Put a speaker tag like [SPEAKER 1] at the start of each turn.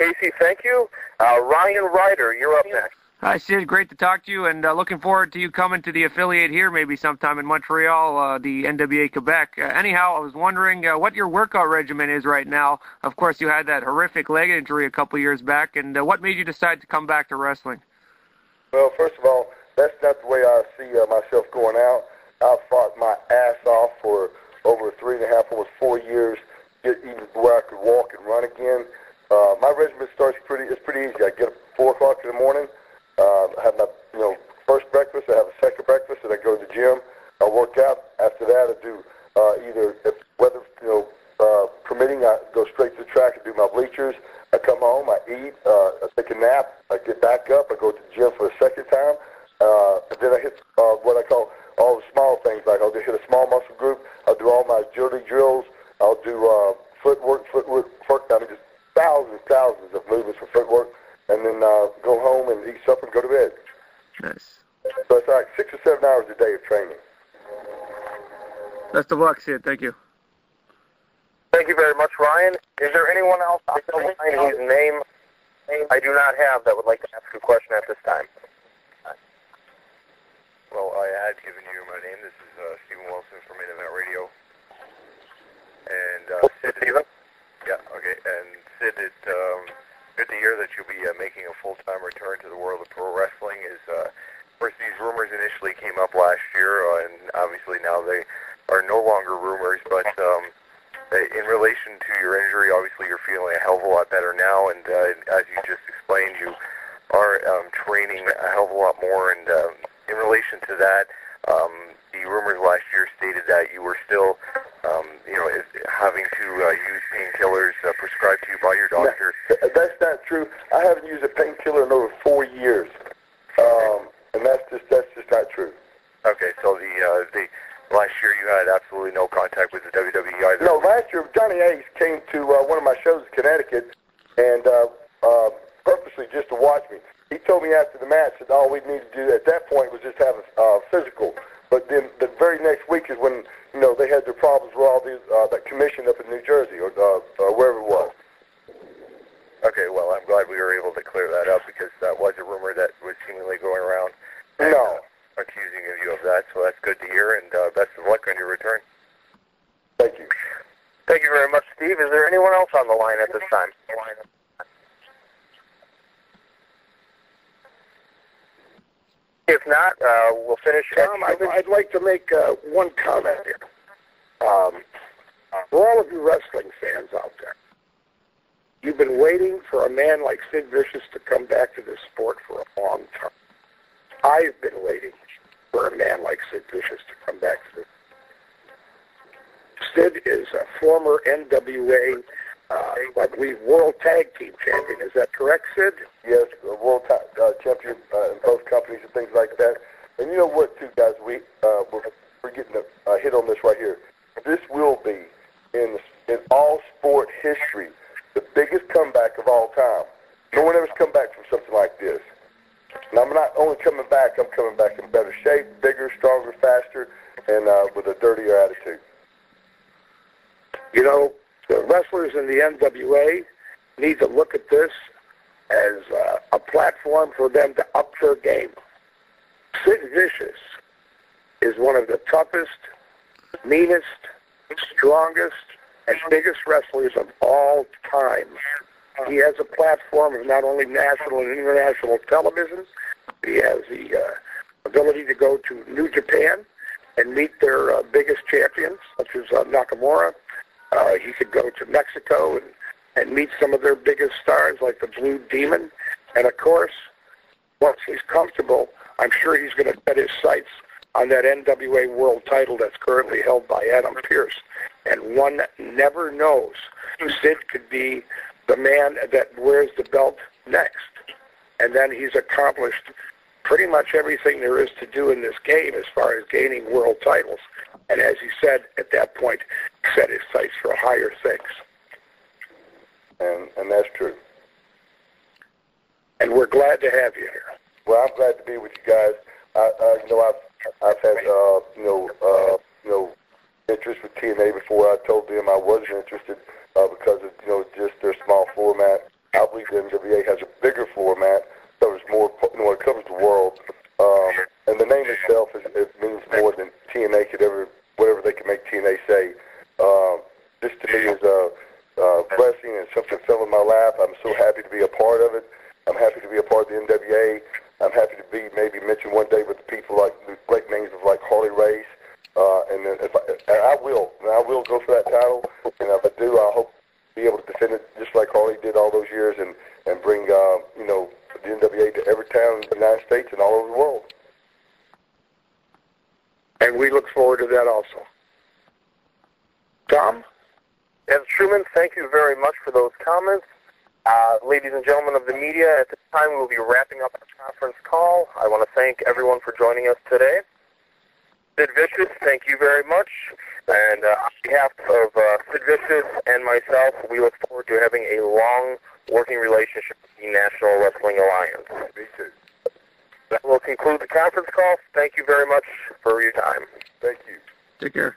[SPEAKER 1] Casey, thank you. Ryan Ryder, you're up next.
[SPEAKER 2] Hi, Sid. Great to talk to you, and looking forward to you coming to the affiliate here maybe sometime in Montreal, the NWA Quebec. Anyhow, I was wondering what your workout regimen is right now. Of course, you had that horrific leg injury a couple years back, and what made you decide to come back to wrestling?
[SPEAKER 3] Well, first of all, that's not the way I see myself going out. I've fought my ass off for over 3.5, almost 4 years, even where I could walk and run again. My regimen starts it's pretty easy. I get up at 4 o'clock in the morning. I have my first breakfast. I have a second breakfast, and I go to the gym. I work out. After that, I do either, if weather permitting, I go straight to the track and do my bleachers. I come home. I eat. I take a nap. I get back up. I go to the gym for a second time. And then I hit what I call all the small things. Like I'll just hit a small muscle group. I'll do all my agility drills. I'll do footwork. I mean, just thousands of movements for footwork. And then go home and eat supper and go to bed.
[SPEAKER 2] Nice.
[SPEAKER 3] So it's like 6 or 7 hours a day of training.
[SPEAKER 2] Best of luck, Sid. Thank you.
[SPEAKER 1] Thank you very much, Ryan. Is there anyone else on the line whose name I do not have that would like to ask a question at this time?
[SPEAKER 4] Well, I had given you my name. This is Stephen Wilson from Main Event Radio. And Sid,
[SPEAKER 1] Stephen?
[SPEAKER 4] Yeah, okay. And Sid, good to hear that you'll be making a full-time return to the world of pro wrestling. Of course, these rumors initially came up last year, and obviously now they are no longer rumors, but in relation to your injury, obviously you're feeling a hell of a lot better now, and as you just explained, you are training a hell of a lot more, and in relation to that, the rumors last year stated that you were still, having to use painkillers prescribed to you by your doctor.
[SPEAKER 3] No, that's not true. I haven't used a painkiller in over 4 years, and that's just not true.
[SPEAKER 4] Okay, so the last year you had absolutely no contact with the WWE either.
[SPEAKER 3] No, last year Johnny Ace came to one of my shows in Connecticut, and purposely just to watch me. He told me after the match that all we needed to do at that point was just have a physical. But then the very next week is when they had their problems with all these that commission up in New Jersey or wherever it was.
[SPEAKER 4] Okay, well, I'm glad we were able to clear that up because that was a rumor that was seemingly going around. And,
[SPEAKER 3] no.
[SPEAKER 4] Accusing you of that, so that's good to hear, and best of luck on your return.
[SPEAKER 3] Thank you.
[SPEAKER 1] Thank you very much, Steve. Is there anyone else on the line at this time? If not, we'll finish.
[SPEAKER 5] I'd like to make one comment here. For all of you wrestling fans out there, you've been waiting for a man like Sid Vicious to come back to this sport for a long time. I've been waiting for a man like Sid Vicious to come back to this. Sid is a former NWA, I believe, World Tag Team Champion. Is that correct, Sid?
[SPEAKER 3] Yes, World Champion in both companies and things like that. And you know what, too, guys? We're getting a hit on this right here. This will be, in all sport history, the biggest comeback of all time. No one ever's come back from something like this. And I'm not only coming back, I'm coming back in better shape, bigger, stronger, faster, and with a dirtier attitude.
[SPEAKER 5] The wrestlers in the NWA need to look at this as a platform for them to up their game. Sid Vicious is one of the toughest, meanest, strongest, and biggest wrestlers of all time. He has a platform of not only national and international television, but he has the ability to go to New Japan and meet their biggest champions, such as Nakamura. He could go to Mexico and meet some of their biggest stars, like the Blue Demon. And, of course, once he's comfortable, I'm sure he's going to set his sights on that NWA World title that's currently held by Adam Pearce. And one never knows. Sid could be the man that wears the belt next. And then he's accomplished pretty much everything there is to do in this game as far as gaining world titles. And as he said at that point, set his sights for higher things.
[SPEAKER 3] And that's true.
[SPEAKER 5] And we're glad to have you here.
[SPEAKER 3] Well, I'm glad to be with you guys. I've had interest with TNA before. I told them I wasn't interested because of just their small format. I believe the NWA has a bigger format, covers more, it covers the world. And the name itself, it means more than TNA could ever, whatever they can make TNA say. This to me is a blessing and something that fell in my lap. I'm so happy to be a part of it. I'm happy to be a part of the NWA. I'm happy to be maybe mentioned one day with the people like the great names of like Harley Race. And then I will go for that title. And if I do, I hope to be able to defend it just like Harley did all those years and bring the NWA to every town in the United States and all over the world.
[SPEAKER 5] And we look forward to that also. Tom?
[SPEAKER 1] As Truman, thank you very much for those comments. Ladies and gentlemen of the media, at this time we will be wrapping up our conference call. I want to thank everyone for joining us today. Sid Vicious, thank you very much. And on behalf of Sid Vicious and myself, we look forward to having a long working relationship with the National Wrestling Alliance.
[SPEAKER 3] Me too.
[SPEAKER 1] That will conclude the conference call. Thank you very much for your time.
[SPEAKER 3] Thank you.
[SPEAKER 2] Take care.